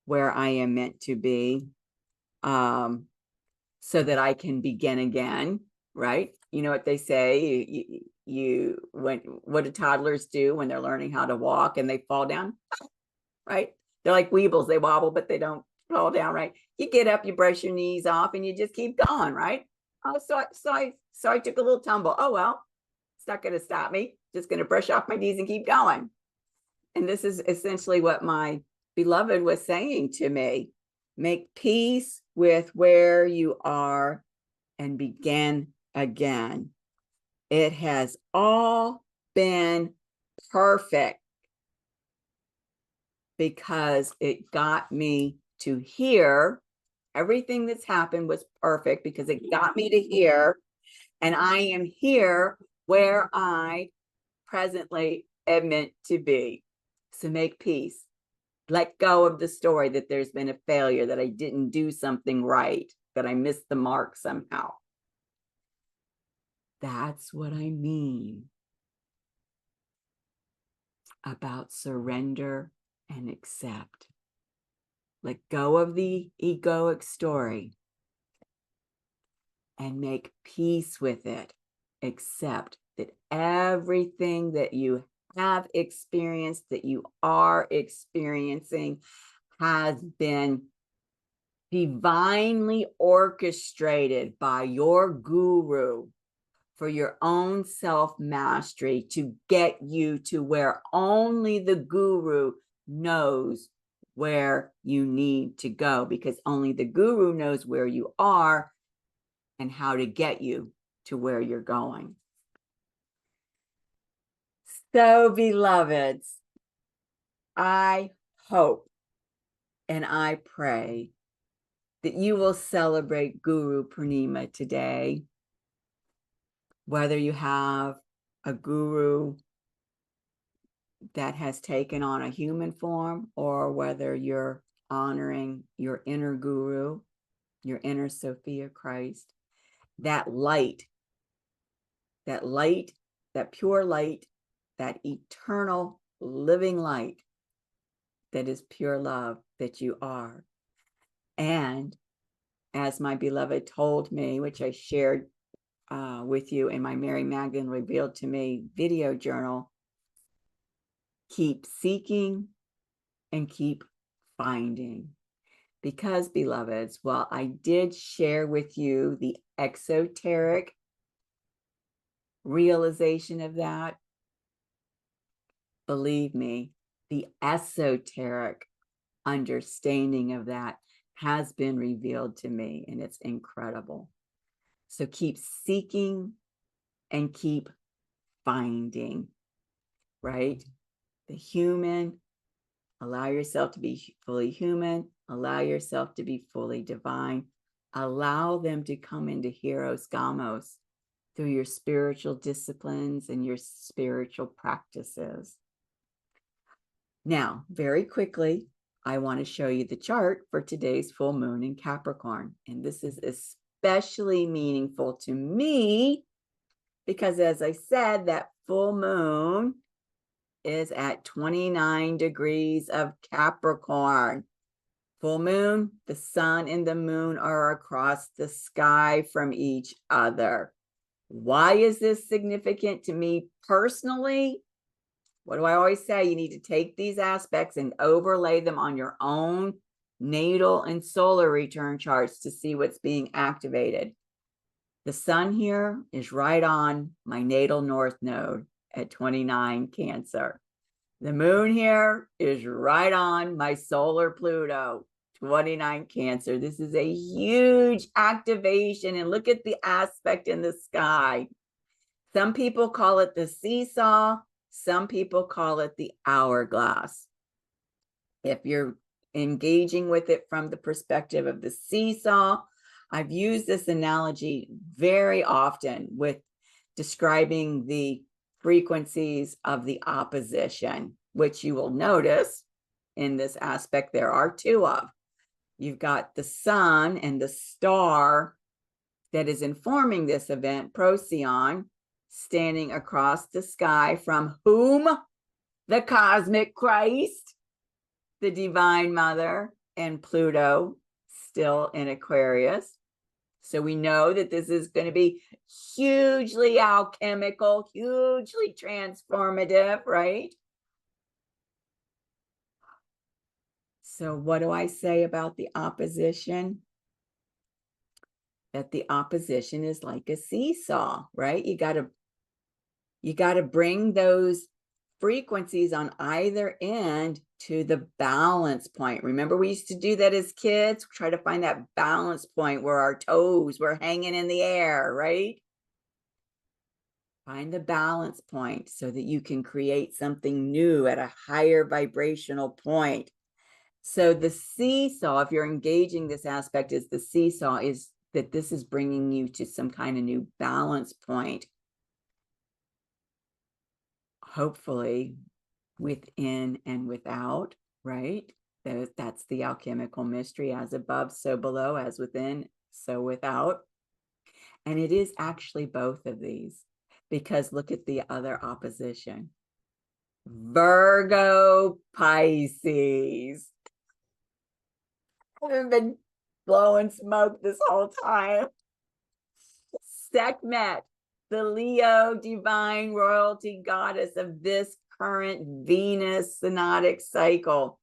where I am meant to be, so that I can begin again, right? You know what they say, what do toddlers do when they're learning how to walk and they fall down, right? They're like weebles, they wobble, but they don't fall down, right? You get up, you brush your knees off, and you just keep going, right? Oh, so I took a little tumble. Oh, well, it's not going to stop me. Just going to brush off my knees and keep going. And this is essentially what my beloved was saying to me. Make peace with where you are and begin again. It has all been perfect because it got me to here. Everything that's happened was perfect because it got me to here. And I am here where I presently am meant to be. So make peace. Let go of the story that there's been a failure, that I didn't do something right, that I missed the mark somehow. That's what I mean about surrender and accept. Let go of the egoic story and make peace with it. Accept that everything that you have experienced, that you are experiencing, has been divinely orchestrated by your guru for your own self-mastery to get you to where only the guru knows where you need to go, because only the guru knows where you are and how to get you to where you're going. So, beloveds, I hope and I pray that you will celebrate Guru Purnima today, whether you have a guru that has taken on a human form or whether you're honoring your inner guru, your inner Sophia-Christ, that light, that pure light, that eternal living light that is pure love that you are. And as my beloved told me, which I shared with you in my Mary Magdalene Revealed to Me video journal, keep seeking and keep finding. Because, beloveds, while I did share with you the exoteric realization of that, believe me, the esoteric understanding of that has been revealed to me, and it's incredible. So keep seeking and keep finding, right? The human, allow yourself to be fully human, allow yourself to be fully divine, allow them to come into Hieros Gamos through your spiritual disciplines and your spiritual practices. Now, very quickly, I want to show you the chart for today's full moon in Capricorn. And this is especially meaningful to me because, as I said, that full moon is at 29 degrees of Capricorn. Full moon, the sun and the moon are across the sky from each other. Why is this significant to me personally? What do I always say? You need to take these aspects and overlay them on your own natal and solar return charts to see what's being activated. The sun here is right on my natal north node at 29 Cancer. The moon here is right on my solar Pluto, 29 Cancer. This is a huge activation, and look at the aspect in the sky. Some people call it the seesaw. Some people call it the hourglass. If you're engaging with it from the perspective of the seesaw, I've used this analogy very often with describing the frequencies of the opposition, which you will notice in this aspect there are two of. You've got the sun and the star that is informing this event, Procyon, standing across the sky from whom? The cosmic Christ, the divine mother, and Pluto still in Aquarius. So we know that this is going to be hugely alchemical, hugely transformative, right? So what do I say about the opposition? That the opposition is like a seesaw, right? You got to bring those frequencies on either end to the balance point. Remember, we used to do that as kids, try to find that balance point where our toes were hanging in the air, right? Find the balance point so that you can create something new at a higher vibrational point. So the seesaw, if you're engaging this aspect, is the seesaw, is that this is bringing you to some kind of new balance point. Hopefully within and without, right? That's the alchemical mystery, as above, so below, as within, so without. And it is actually both of these, because look at the other opposition. Virgo-Pisces. I haven't been blowing smoke this whole time. Sekhmet, the Leo divine royalty goddess of this current Venus synodic cycle,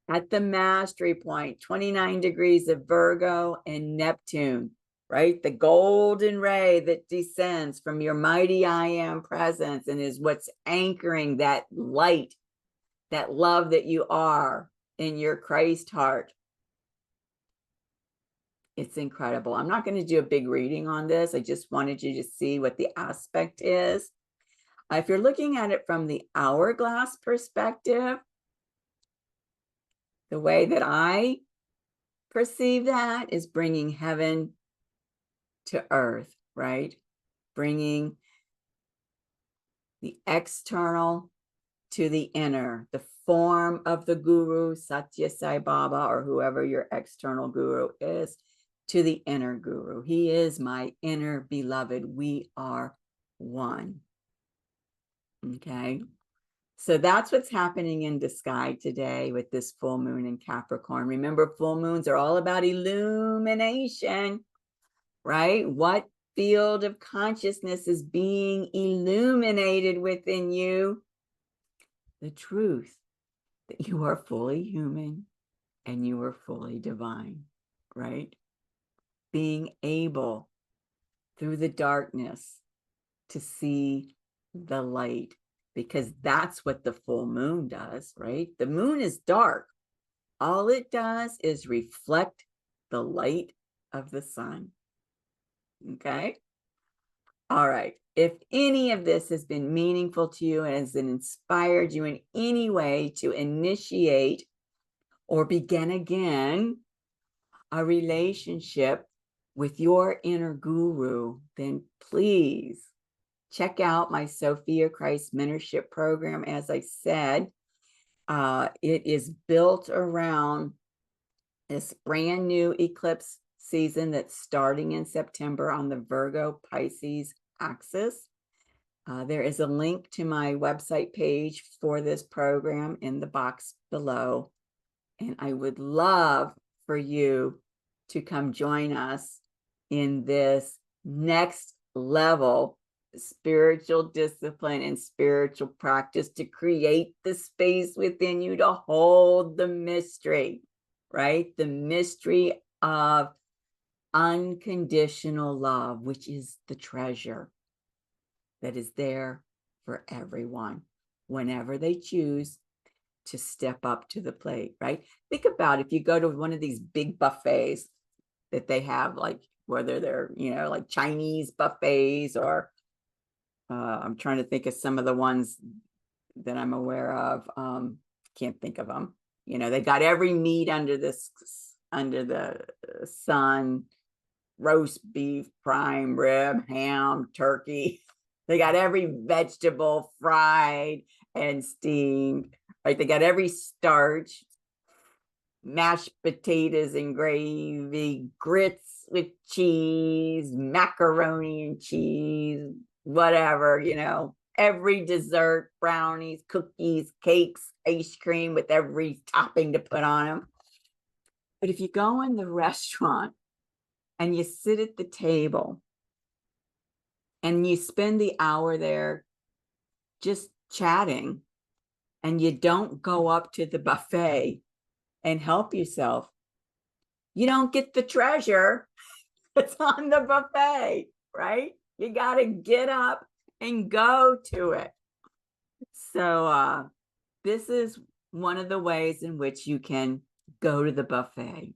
at the mastery point, 29 degrees of Virgo and Neptune, right? The golden ray that descends from your mighty I am presence and is what's anchoring that light, that love that you are in your Christ heart. It's incredible. I'm not going to do a big reading on this. I just wanted you to see what the aspect is. If you're looking at it from the hourglass perspective, the way that I perceive that is bringing heaven to earth, right? Bringing the external to the inner, the form of the guru, Satya Sai Baba, or whoever your external guru is, to the inner guru. He is my inner beloved. We are one. Okay. So that's what's happening in the sky today with this full moon in Capricorn. Remember, full moons are all about illumination, right? What field of consciousness is being illuminated within you? The truth that you are fully human and you are fully divine, right? Being able through the darkness to see the light, because that's what the full moon does, right? The moon is dark. All it does is reflect the light of the sun. Okay. All right. If any of this has been meaningful to you and has inspired you in any way to initiate or begin again a relationship with your inner guru, then please check out my Sophia-Christ mentorship program. As I said, it is built around this brand new eclipse season that's starting in September on the Virgo-Pisces Axis. There is a link to my website page for this program in the box below. And I would love for you to come join us in this next level spiritual discipline and spiritual practice to create the space within you to hold the mystery, right? The mystery of unconditional love, which is the treasure that is there for everyone whenever they choose to step up to the plate, right? Think about if you go to one of these big buffets that they have, like whether they're, like Chinese buffets or I'm trying to think of some of the ones that I'm aware of. Can't think of them. They got every meat under the sun: roast beef, prime rib, ham, turkey. They got every vegetable fried and steamed, right? They got every starch, mashed potatoes and gravy, grits with cheese, macaroni and cheese, whatever, every dessert, brownies, cookies, cakes, ice cream with every topping to put on them. But if you go in the restaurant and you sit at the table and you spend the hour there just chatting and you don't go up to the buffet and help yourself. You don't get the treasure. It's on the buffet, right? You got to get up and go to it. So this is one of the ways in which you can go to the buffet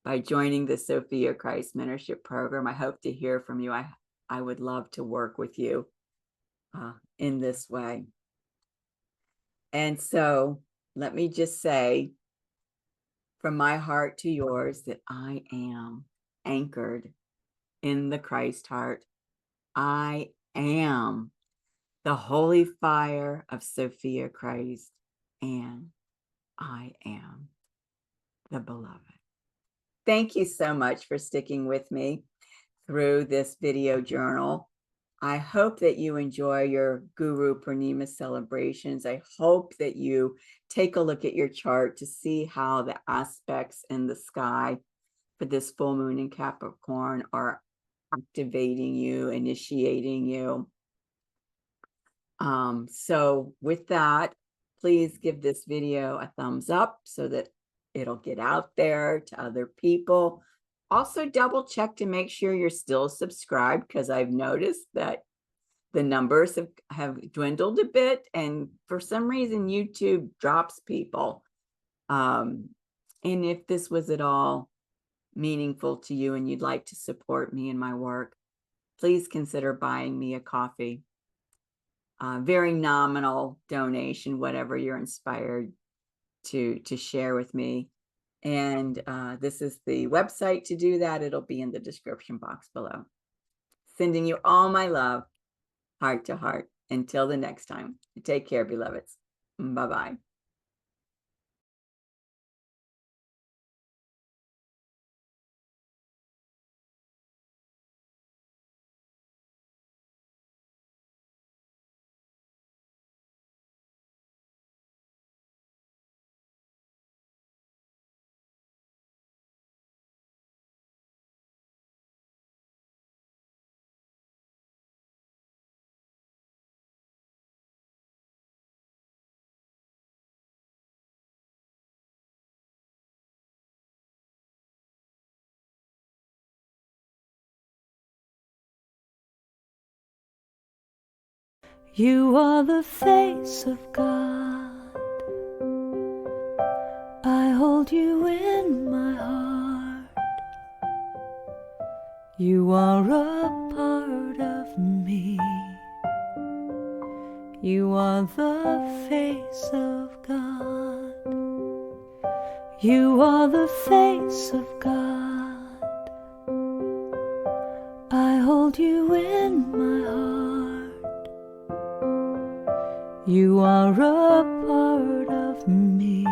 by joining the Sophia-Christ Mentorship Program. I hope to hear from you. I would love to work with you in this way. And so let me just say, from my heart to yours, that I am anchored in the Christ heart. I am the holy fire of Sophia-Christ, and I am the beloved. Thank you so much for sticking with me through this video journal. I hope that you enjoy your Guru Purnima celebrations. I hope that you take a look at your chart to see how the aspects in the sky for this full moon in Capricorn are activating you, initiating you. So with that, please give this video a thumbs up so that it'll get out there to other people. Also, double check to make sure you're still subscribed, because I've noticed that the numbers have dwindled a bit, and for some reason YouTube drops people. And if this was at all meaningful to you and you'd like to support me in my work, please consider buying me a coffee. Very nominal donation, whatever you're inspired to share with me. And this is the website to do that. It'll be in the description box below. Sending you all my love, heart to heart. Until the next time, take care, beloveds. Bye-bye. You are the face of God. I hold you in my heart. You are a part of me. You are the face of God. You are the face of God. I hold you in my heart. You are a part of me.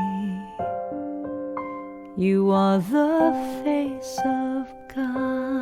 You are the face of God.